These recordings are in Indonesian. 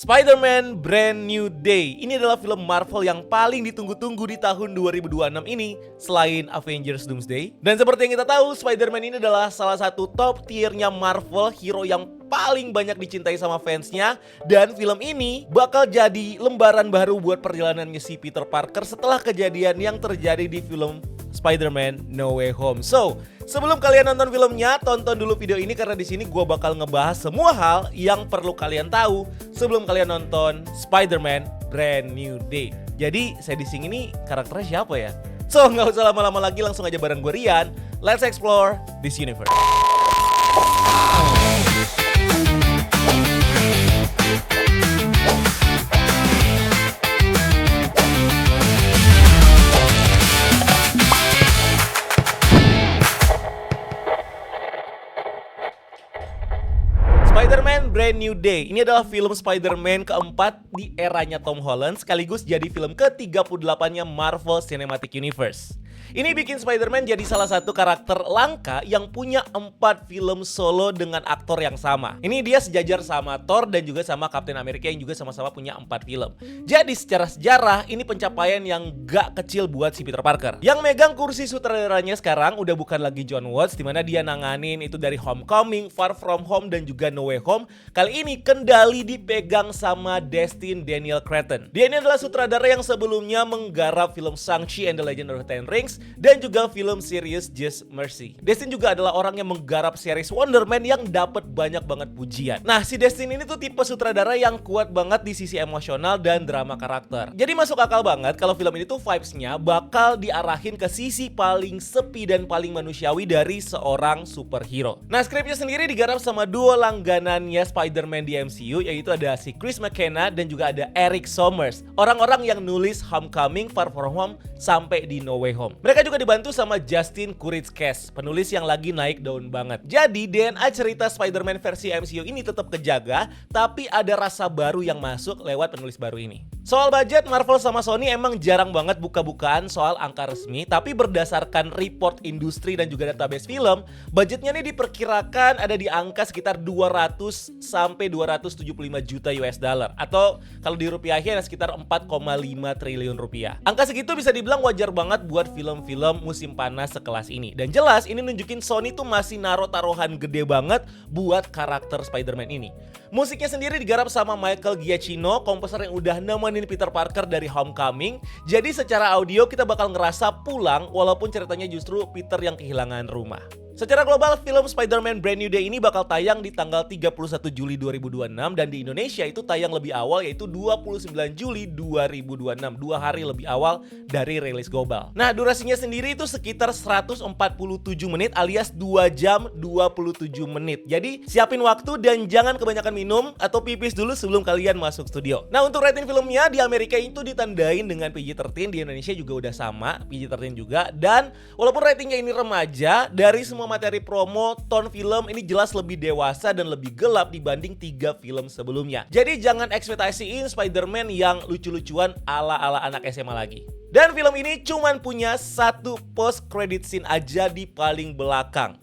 Spider-Man Brand New Day. Ini adalah film Marvel yang paling ditunggu-tunggu di tahun 2026 ini selain Avengers Doomsday. Dan seperti yang kita tahu, Spider-Man ini adalah salah satu top tiernya Marvel, hero yang paling banyak dicintai sama fansnya. Dan film ini bakal jadi lembaran baru buat perjalanannya si Peter Parker setelah kejadian yang terjadi di film Spider-Man No Way Home. So, sebelum kalian nonton filmnya, tonton dulu video ini karena di sini gue bakal ngebahas semua hal yang perlu kalian tahu sebelum kalian nonton Spider-Man Brand New Day. Jadi, saya di sini nih karakternya siapa ya? So, nggak usah lama-lama lagi, langsung aja bareng gue Rian. Let's explore this universe. Spider-Man Brand New Day. Ini adalah film Spider-Man keempat di eranya Tom Holland, sekaligus jadi film ke-38-nya Marvel Cinematic Universe. Ini bikin Spider-Man jadi salah satu karakter langka yang punya 4 film solo dengan aktor yang sama. Ini dia sejajar sama Thor dan juga sama Captain America yang juga sama-sama punya 4 film. Jadi secara sejarah ini pencapaian yang gak kecil buat si Peter Parker. Yang megang kursi sutradaranya sekarang udah bukan lagi John Watts, dimana dia nanganin itu dari Homecoming, Far From Home dan juga No Way Home. Kali ini kendali dipegang sama Destin Daniel Cretton. Dia ini adalah sutradara yang sebelumnya menggarap film Shang-Chi and the Legend of the Ten Rings dan juga film series Just Mercy. Destin juga adalah orang yang menggarap series Wonder Man yang dapat banyak banget pujian. Nah, si Destin ini tuh tipe sutradara yang kuat banget di sisi emosional dan drama karakter. Jadi masuk akal banget kalau film ini tuh vibes-nya bakal diarahin ke sisi paling sepi dan paling manusiawi dari seorang superhero. Nah, skripnya sendiri digarap sama duo langganannya Spider-Man di MCU, yaitu ada si Chris McKenna dan juga ada Eric Sommers. Orang-orang yang nulis Homecoming, Far From Home, sampai di No Way Home. Mereka juga dibantu sama Justin Kuritzkes, penulis yang lagi naik daun banget. Jadi DNA cerita Spider-Man versi MCU ini tetap kejaga, tapi ada rasa baru yang masuk lewat penulis baru ini. Soal budget, Marvel sama Sony emang jarang banget buka-bukaan soal angka resmi, tapi berdasarkan report industri dan juga database film, budgetnya nih diperkirakan ada di angka sekitar 200 sampai 275 juta US dollar, atau kalau dirupiahin sekitar 4,5 triliun rupiah. Angka segitu bisa dibilang wajar banget buat film-film musim panas sekelas ini. Dan jelas ini nunjukin Sony tuh masih naruh taruhan gede banget buat karakter Spider-Man ini. Musiknya sendiri digarap sama Michael Giacchino, komposer yang udah nemenin Peter Parker dari Homecoming. Jadi secara audio kita bakal ngerasa pulang walaupun ceritanya justru Peter yang kehilangan rumah. Secara global, film Spider-Man Brand New Day ini bakal tayang di tanggal 31 Juli 2026 dan di Indonesia itu tayang lebih awal, yaitu 29 Juli 2026, 2 hari lebih awal dari rilis global. Nah, durasinya sendiri itu sekitar 147 menit alias 2 jam 27 menit. Jadi siapin waktu dan jangan kebanyakan minum atau pipis dulu sebelum kalian masuk studio. Nah, untuk rating filmnya di Amerika itu ditandain dengan PG-13, di Indonesia juga udah sama, PG-13 juga. Dan walaupun ratingnya ini remaja, dari semua materi promo, tone film ini jelas lebih dewasa dan lebih gelap dibanding 3 film sebelumnya. Jadi jangan ekspektasiin Spider-Man yang lucu-lucuan ala-ala anak SMA lagi. Dan film ini cuman punya satu post credit scene aja di paling belakang.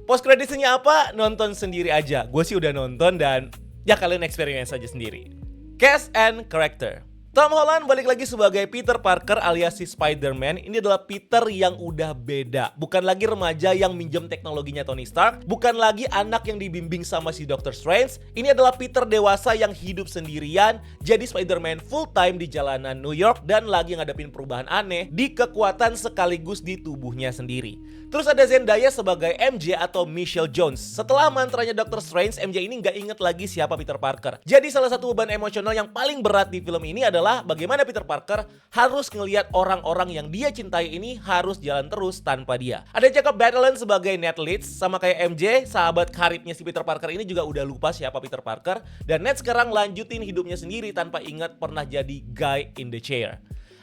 Post credit scene-nya apa? Nonton sendiri aja. Gue sih udah nonton dan ya kalian experience aja sendiri. Cast and Character. Tom Holland balik lagi sebagai Peter Parker alias si Spider-Man. Ini adalah Peter yang udah beda. Bukan lagi remaja yang minjem teknologinya Tony Stark. Bukan lagi anak yang dibimbing sama si Doctor Strange. Ini adalah Peter dewasa yang hidup sendirian. Jadi Spider-Man full time di jalanan New York dan lagi ngadepin perubahan aneh di kekuatan sekaligus di tubuhnya sendiri. Terus ada Zendaya sebagai MJ atau Michelle Jones. Setelah mantranya Doctor Strange, MJ ini nggak inget lagi siapa Peter Parker. Jadi salah satu beban emosional yang paling berat di film ini adalah bagaimana Peter Parker harus ngelihat orang-orang yang dia cintai ini harus jalan terus tanpa dia. Ada Jacob Batalon sebagai Ned Leeds, sama kayak MJ, sahabat karibnya si Peter Parker ini juga udah lupa siapa Peter Parker. Dan Ned sekarang lanjutin hidupnya sendiri tanpa ingat pernah jadi guy in the chair.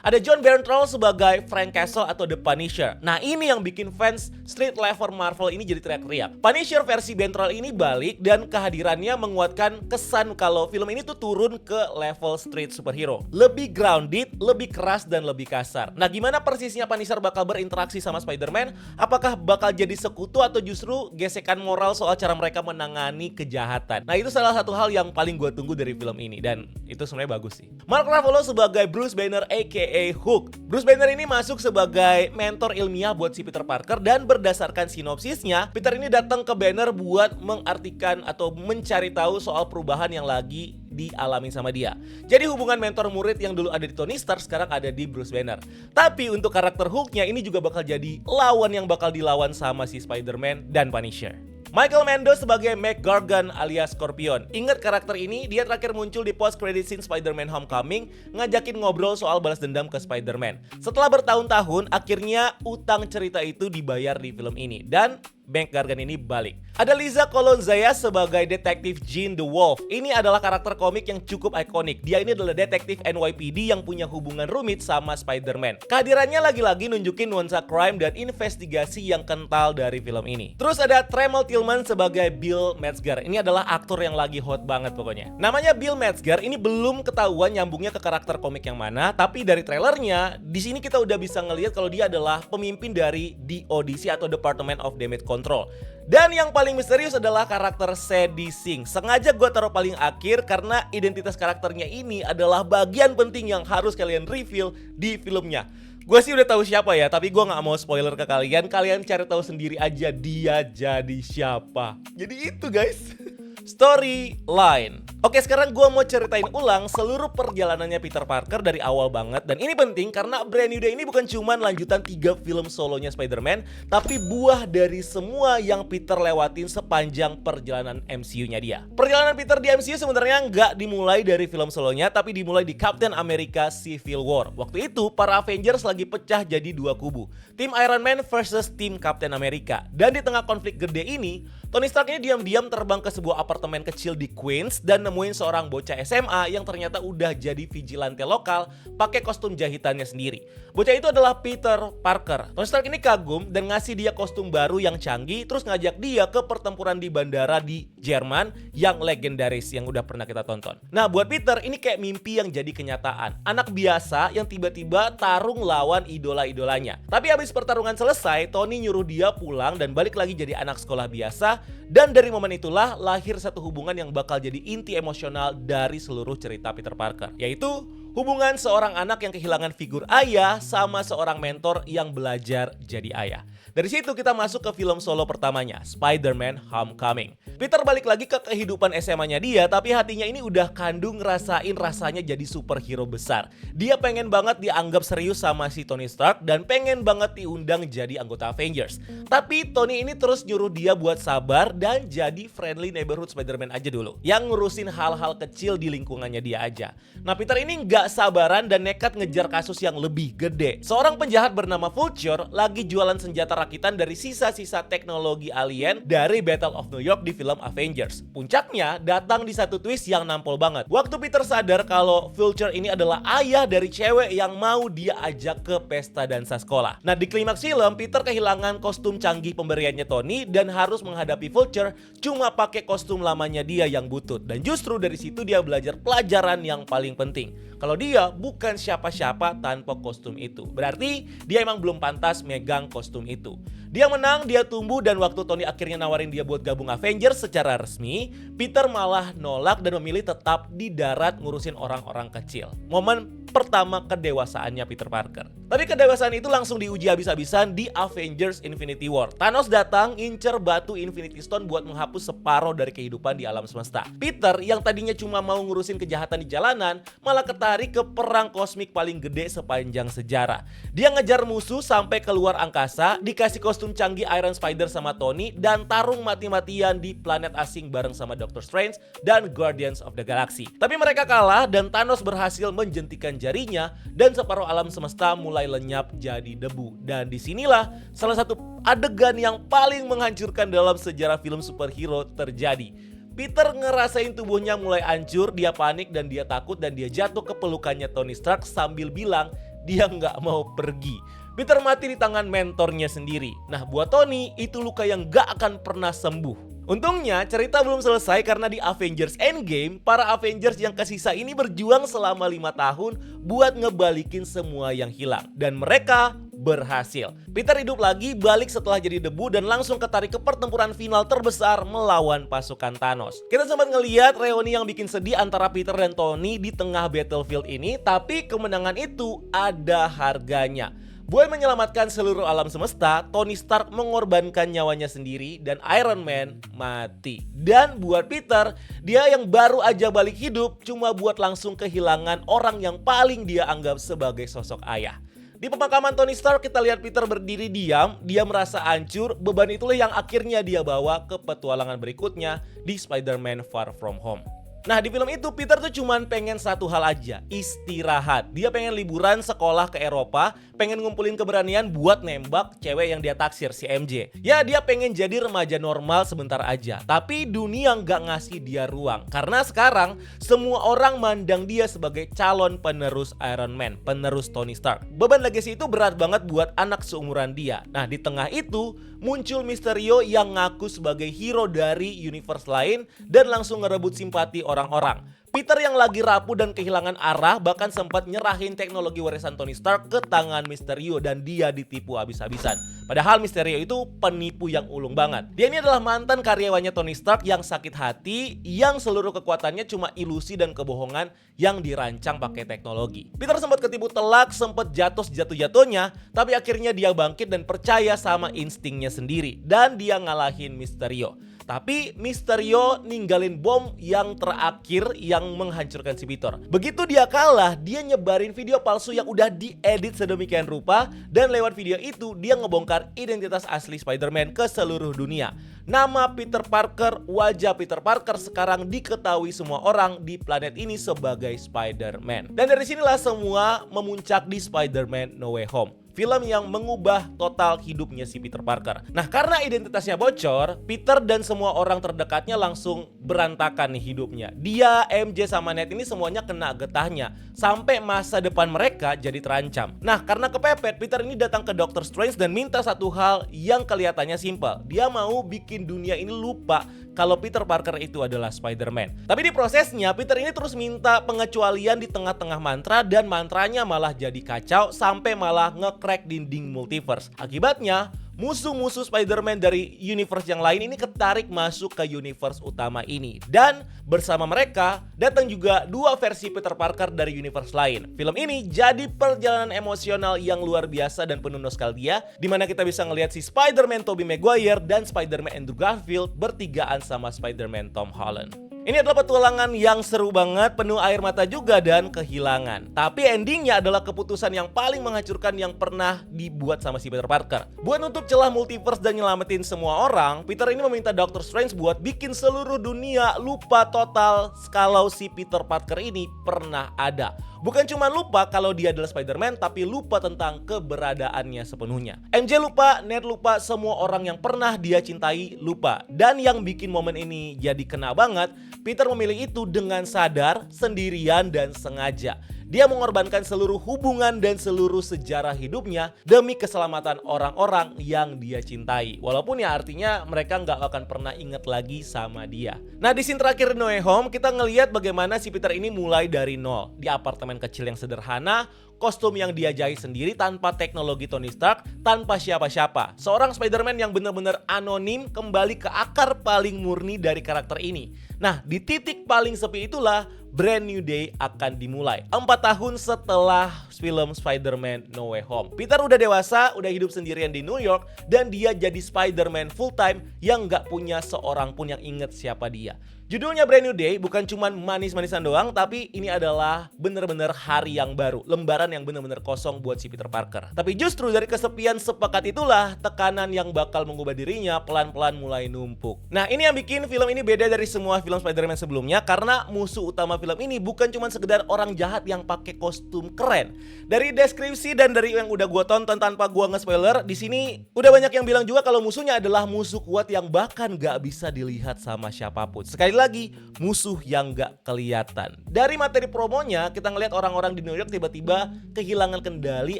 Ada John Bernthal sebagai Frank Castle atau The Punisher. Nah, ini yang bikin fans street level Marvel ini jadi teriak-teriak. Punisher versi Bernthal ini balik dan kehadirannya menguatkan kesan kalau film ini tuh turun ke level street superhero. Lebih grounded, lebih keras dan lebih kasar. Nah, gimana persisnya Punisher bakal berinteraksi sama Spider-Man? Apakah bakal jadi sekutu atau justru gesekan moral soal cara mereka menangani kejahatan? Nah, itu salah satu hal yang paling gue tunggu dari film ini dan itu sebenarnya bagus sih. Mark Ruffalo sebagai Bruce Banner aka Hook. Bruce Banner ini masuk sebagai mentor ilmiah buat si Peter Parker dan berdasarkan sinopsisnya, Peter ini datang ke Banner buat mengartikan atau mencari tahu soal perubahan yang lagi dialami sama dia. Jadi hubungan mentor murid yang dulu ada di Tony Stark sekarang ada di Bruce Banner. Tapi untuk karakter Hook-nya ini juga bakal jadi lawan yang bakal dilawan sama si Spider-Man dan Punisher. Michael Mendoza sebagai Mac Gargan alias Scorpion. Ingat karakter ini, dia terakhir muncul di post credit scene Spider-Man Homecoming, ngajakin ngobrol soal balas dendam ke Spider-Man. Setelah bertahun-tahun, akhirnya utang cerita itu dibayar di film ini dan Mac Gargan ini balik. Ada Liza Colon-Zayas sebagai detektif Jean the Wolf. Ini adalah karakter komik yang cukup ikonik. Dia ini adalah detektif NYPD yang punya hubungan rumit sama Spider-Man. Kehadirannya lagi-lagi nunjukin nuansa crime dan investigasi yang kental dari film ini. Terus ada Tremel Tillman sebagai Bill Metzger. Ini adalah aktor yang lagi hot banget pokoknya. Namanya Bill Metzger, ini belum ketahuan nyambungnya ke karakter komik yang mana, tapi dari trailernya, di sini kita udah bisa ngelihat kalau dia adalah pemimpin dari DODC atau Department of Damage Control. Dan yang paling misterius adalah karakter Sadie Sink. Sengaja gue taruh paling akhir karena identitas karakternya ini adalah bagian penting yang harus kalian reveal di filmnya. Gue sih udah tahu siapa ya, tapi gue gak mau spoiler ke kalian. Kalian cari tahu sendiri aja dia jadi siapa. Jadi itu guys. Storyline. Oke, sekarang gue mau ceritain ulang seluruh perjalanannya Peter Parker dari awal banget. Dan ini penting karena Brand New Day ini bukan cuma lanjutan 3 film solonya Spider-Man, tapi buah dari semua yang Peter lewatin sepanjang perjalanan MCU-nya dia. Perjalanan Peter di MCU sebenarnya nggak dimulai dari film solonya, tapi dimulai di Captain America Civil War. Waktu itu, para Avengers lagi pecah jadi 2 kubu. Tim Iron Man versus tim Captain America. Dan di tengah konflik gede ini, Tony Stark ini diam-diam terbang ke sebuah apartemen kecil di Queens dan nemuin seorang bocah SMA yang ternyata udah jadi vigilante lokal pakai kostum jahitannya sendiri. Bocah itu adalah Peter Parker. Tony Stark ini kagum dan ngasih dia kostum baru yang canggih, terus ngajak dia ke pertempuran di bandara di Jerman yang legendaris yang udah pernah kita tonton. Nah, buat Peter ini kayak mimpi yang jadi kenyataan. Anak biasa yang tiba-tiba tarung lawan idola-idolanya. Tapi abis pertarungan selesai, Tony nyuruh dia pulang dan balik lagi jadi anak sekolah biasa. Dan dari momen itulah lahir satu hubungan yang bakal jadi inti emosional dari seluruh cerita Peter Parker, yaitu hubungan seorang anak yang kehilangan figur ayah sama seorang mentor yang belajar jadi ayah. Dari situ kita masuk ke film solo pertamanya, Spider-Man Homecoming. Peter balik lagi ke kehidupan SMA-nya dia, tapi hatinya ini udah kandung ngerasain rasanya jadi superhero besar. Dia pengen banget dianggap serius sama si Tony Stark dan pengen banget diundang jadi anggota Avengers. Tapi Tony ini terus nyuruh dia buat sabar dan jadi friendly neighborhood Spider-Man aja dulu, yang ngurusin hal-hal kecil di lingkungannya dia aja. Nah, Peter ini nggak sabaran dan nekat ngejar kasus yang lebih gede. Seorang penjahat bernama Vulture lagi jualan senjata rakitan dari sisa-sisa teknologi alien dari Battle of New York di film Avengers. Puncaknya datang di satu twist yang nampol banget. Waktu Peter sadar kalau Vulture ini adalah ayah dari cewek yang mau dia ajak ke pesta dansa sekolah. Nah, di klimaks film, Peter kehilangan kostum canggih pemberiannya Tony dan harus menghadapi Vulture cuma pakai kostum lamanya dia yang butut. Dan justru dari situ dia belajar pelajaran yang paling penting. Kalau dia bukan siapa-siapa tanpa kostum itu. Berarti dia emang belum pantas megang kostum itu. Dia menang, dia tumbuh, dan waktu Tony akhirnya nawarin dia buat gabung Avengers secara resmi, Peter malah nolak dan memilih tetap di darat ngurusin orang-orang kecil. Momen pertama kedewasaannya Peter Parker. Tapi kedewasaan itu langsung diuji habis-habisan di Avengers Infinity War. Thanos datang incer batu Infinity Stone buat menghapus separuh dari kehidupan di alam semesta. Peter yang tadinya cuma mau ngurusin kejahatan di jalanan, malah ketarik ke perang kosmik paling gede sepanjang sejarah. Dia ngejar musuh sampai keluar angkasa, dikasih kostum canggih Iron Spider sama Tony, dan tarung mati-matian di planet asing bareng sama Doctor Strange dan Guardians of the Galaxy. Tapi mereka kalah dan Thanos berhasil menjentikan jarinya dan separuh alam semesta mulai lenyap jadi debu. Dan disinilah salah satu adegan yang paling menghancurkan dalam sejarah film superhero terjadi. Peter ngerasain tubuhnya mulai hancur, dia panik dan dia takut dan dia jatuh ke pelukannya Tony Stark sambil bilang, dia nggak mau pergi. Peter mati di tangan mentornya sendiri. Nah, buat Tony, itu luka yang nggak akan pernah sembuh. Untungnya cerita belum selesai karena di Avengers Endgame, para Avengers yang kesisa ini berjuang selama 5 tahun buat ngebalikin semua yang hilang. Dan mereka berhasil. Peter hidup lagi, balik setelah jadi debu dan langsung ketarik ke pertempuran final terbesar melawan pasukan Thanos. Kita sempat ngeliat reuni yang bikin sedih antara Peter dan Tony di tengah battlefield ini, tapi kemenangan itu ada harganya. Buat menyelamatkan seluruh alam semesta, Tony Stark mengorbankan nyawanya sendiri dan Iron Man mati. Dan buat Peter, dia yang baru aja balik hidup cuma buat langsung kehilangan orang yang paling dia anggap sebagai sosok ayah. Di pemakaman Tony Stark kita lihat Peter berdiri diam, dia merasa hancur, beban itulah yang akhirnya dia bawa ke petualangan berikutnya di Spider-Man Far From Home. Nah, di film itu Peter tuh cuman pengen satu hal aja, istirahat. Dia pengen liburan sekolah ke Eropa, pengen ngumpulin keberanian buat nembak cewek yang dia taksir, si MJ. Ya, dia pengen jadi remaja normal sebentar aja. Tapi dunia nggak ngasih dia ruang. Karena sekarang semua orang mandang dia sebagai calon penerus Iron Man, penerus Tony Stark. Beban legacy itu berat banget buat anak seumuran dia. Nah, di tengah itu muncul Mysterio yang ngaku sebagai hero dari universe lain dan langsung ngerebut simpati orang-orang. Peter yang lagi rapuh dan kehilangan arah bahkan sempat nyerahin teknologi warisan Tony Stark ke tangan Mysterio dan dia ditipu habis-habisan. Padahal Mysterio itu penipu yang ulung banget. Dia ini adalah mantan karyawannya Tony Stark yang sakit hati, yang seluruh kekuatannya cuma ilusi dan kebohongan yang dirancang pakai teknologi. Peter sempat ketipu telak, sempat jatuh-jatuhnya, tapi akhirnya dia bangkit dan percaya sama instingnya sendiri dan dia ngalahin Mysterio. Tapi Mysterio ninggalin bom yang terakhir yang menghancurkan si Peter. Begitu dia kalah, dia nyebarin video palsu yang udah diedit sedemikian rupa dan lewat video itu dia ngebongkar identitas asli Spider-Man ke seluruh dunia. Nama Peter Parker, wajah Peter Parker sekarang diketahui semua orang di planet ini sebagai Spider-Man. Dan dari sinilah semua memuncak di Spider-Man No Way Home. Film yang mengubah total hidupnya si Peter Parker. Nah, karena identitasnya bocor, Peter dan semua orang terdekatnya langsung berantakan nih hidupnya. Dia, MJ sama Ned ini semuanya kena getahnya. Sampai masa depan mereka jadi terancam. Nah, karena kepepet, Peter ini datang ke Doctor Strange dan minta satu hal yang kelihatannya simpel. Dia mau bikin dunia ini lupa kalau Peter Parker itu adalah Spider-Man. Tapi di prosesnya, Peter ini terus minta pengecualian di tengah-tengah mantra dan mantranya malah jadi kacau sampai malah nge-crack dinding multiverse. Akibatnya, musuh-musuh Spider-Man dari universe yang lain ini ketarik masuk ke universe utama ini. Dan bersama mereka datang juga dua versi Peter Parker dari universe lain. Film ini jadi perjalanan emosional yang luar biasa dan penuh nostalgia, di mana kita bisa ngelihat si Spider-Man Tobey Maguire dan Spider-Man Andrew Garfield bertigaan sama Spider-Man Tom Holland. Ini adalah petualangan yang seru banget, penuh air mata juga dan kehilangan. Tapi endingnya adalah keputusan yang paling menghancurkan yang pernah dibuat sama si Peter Parker. Buat nutup celah multiverse dan nyelamatin semua orang, Peter ini meminta Doctor Strange buat bikin seluruh dunia lupa total kalau si Peter Parker ini pernah ada. Bukan cuma lupa kalau dia adalah Spider-Man, tapi lupa tentang keberadaannya sepenuhnya. MJ lupa, Ned lupa, semua orang yang pernah dia cintai lupa. Dan yang bikin momen ini jadi kena banget, Peter memilih itu dengan sadar, sendirian, dan sengaja. Dia mengorbankan seluruh hubungan dan seluruh sejarah hidupnya demi keselamatan orang-orang yang dia cintai. Walaupun ya artinya mereka nggak akan pernah inget lagi sama dia. Nah, di scene terakhir No Way Home kita ngelihat bagaimana si Peter ini mulai dari nol. Di apartemen kecil yang sederhana, kostum yang dia jahit sendiri tanpa teknologi Tony Stark, tanpa siapa-siapa. Seorang Spider-Man yang benar-benar anonim kembali ke akar paling murni dari karakter ini. Nah, di titik paling sepi itulah Brand New Day akan dimulai. 4 tahun setelah film Spider-Man No Way Home. Peter udah dewasa, udah hidup sendirian di New York, dan dia jadi Spider-Man full time yang gak punya seorang pun yang inget siapa dia. Judulnya Brand New Day bukan cuma manis-manisan doang, tapi ini adalah bener-bener hari yang baru, lembaran yang bener-bener kosong buat si Peter Parker. Tapi justru dari kesepian sepekat itulah tekanan yang bakal mengubah dirinya pelan-pelan mulai numpuk. Nah, ini yang bikin film ini beda dari semua film Spider-Man sebelumnya, karena musuh utama film ini bukan cuma sekedar orang jahat yang pakai kostum keren. Dari deskripsi dan dari yang udah gua tonton tanpa gua nge-spoiler, di sini udah banyak yang bilang juga kalau musuhnya adalah musuh kuat yang bahkan gak bisa dilihat sama siapapun. Sekali lagi, musuh yang gak kelihatan. Dari materi promonya, kita ngeliat orang-orang di New York tiba-tiba kehilangan kendali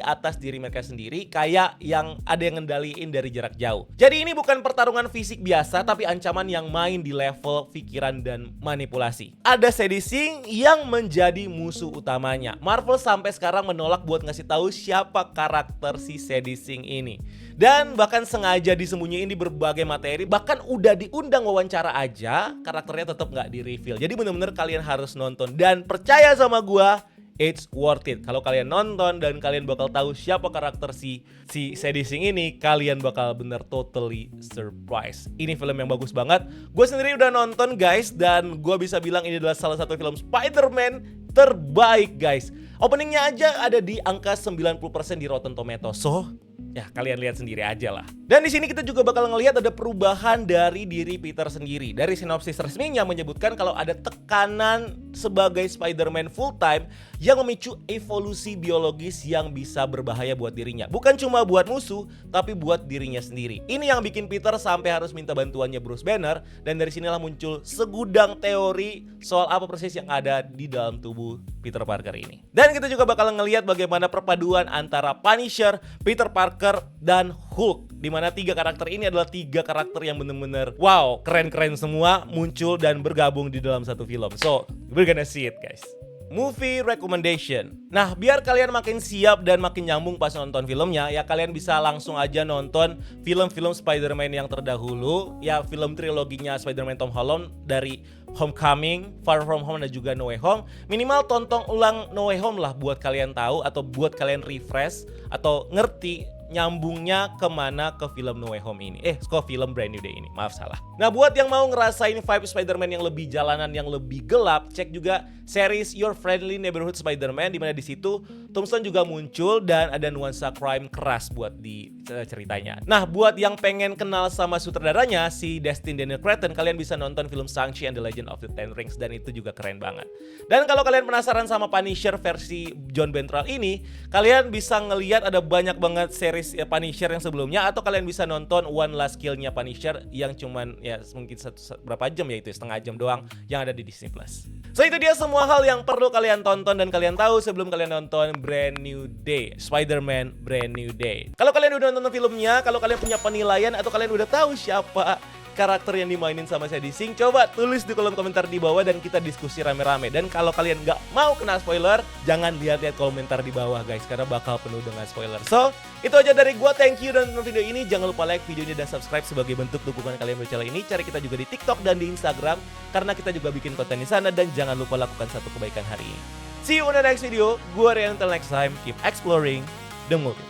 atas diri mereka sendiri, kayak yang ada yang ngendaliin dari jarak jauh. Jadi ini bukan pertarungan fisik biasa, tapi ancaman yang main di level pikiran dan manipulasi. Ada Sadie Sink yang menjadi musuh utamanya. Marvel sampai sekarang menolak buat ngasih tahu siapa karakter si Sadie Sink ini. Dan bahkan sengaja disembunyiin di berbagai materi, bahkan udah diundang wawancara aja, karakternya tetap nggak di-reveal. Jadi bener-bener kalian harus nonton. Dan percaya sama gua, it's worth it. Kalau kalian nonton dan kalian bakal tahu siapa karakter si Sadie Sink ini, kalian bakal bener totally surprise. Ini film yang bagus banget. Gue sendiri udah nonton guys, dan gue bisa bilang ini adalah salah satu film Spider-Man terbaik guys. Openingnya aja ada di angka 90% di Rotten Tomatoes. So, ya kalian lihat sendiri aja lah. Dan di sini kita juga bakal ngelihat ada perubahan dari diri Peter sendiri. Dari sinopsis resminya menyebutkan kalau ada tekanan sebagai Spider-Man full time yang memicu evolusi biologis yang bisa berbahaya buat dirinya. Bukan cuma buat musuh, tapi buat dirinya sendiri. Ini yang bikin Peter sampai harus minta bantuannya Bruce Banner, dan dari sinilah muncul segudang teori soal apa persis yang ada di dalam tubuh Peter Parker ini. Dan kita juga bakal ngelihat bagaimana perpaduan antara Punisher, Peter Parker, dan Hulk, dimana tiga karakter ini adalah tiga karakter yang bener-bener wow, keren-keren semua muncul dan bergabung di dalam satu film. So, we're gonna see it guys. Movie recommendation. Nah, biar kalian makin siap dan makin nyambung pas nonton filmnya, ya kalian bisa langsung aja nonton film-film Spider-Man yang terdahulu, ya film triloginya Spider-Man Tom Holland dari Homecoming, Far From Home, dan juga No Way Home. Minimal tonton ulang No Way Home lah buat kalian tahu atau buat kalian refresh atau ngerti nyambungnya kemana ke film No Way Home ini. Ke film Brand New Day ini, maaf salah. Nah, buat yang mau ngerasain vibe Spider-Man yang lebih jalanan, yang lebih gelap, cek juga series Your Friendly Neighborhood Spider-Man, dimana di situ Tombstone juga muncul dan ada nuansa crime keras buat di ceritanya. Nah, buat yang pengen kenal sama sutradaranya si Destin Daniel Cretton, kalian bisa nonton film Shang-Chi and the Legend of the Ten Rings, dan itu juga keren banget. Dan kalau kalian penasaran sama Punisher versi John Bernthal ini, kalian bisa ngelihat ada banyak banget series Punisher yang sebelumnya, atau kalian bisa nonton One Last Kill-nya Punisher yang cuman ya mungkin berapa jam ya, itu setengah jam doang yang ada di Disney Plus. So itu dia semua hal yang perlu kalian tonton dan kalian tahu sebelum kalian nonton Brand New Day, Spider-Man Brand New Day. Kalau kalian udah nonton filmnya, kalau kalian punya penilaian atau kalian udah tahu siapa karakter yang dimainin sama Sadie Sink, coba tulis di kolom komentar di bawah dan kita diskusi rame-rame. Dan kalau kalian nggak mau kena spoiler, jangan lihat-lihat komentar di bawah guys, karena bakal penuh dengan spoiler. So, itu aja dari gua, thank you dan nonton video ini. Jangan lupa like video ini dan subscribe sebagai bentuk dukungan kalian buat channel ini. Cari kita juga di TikTok dan di Instagram, karena kita juga bikin konten di sana. Dan jangan lupa lakukan satu kebaikan hari ini. See you on the next video. Gua Rian, until next time, keep exploring the multiverse.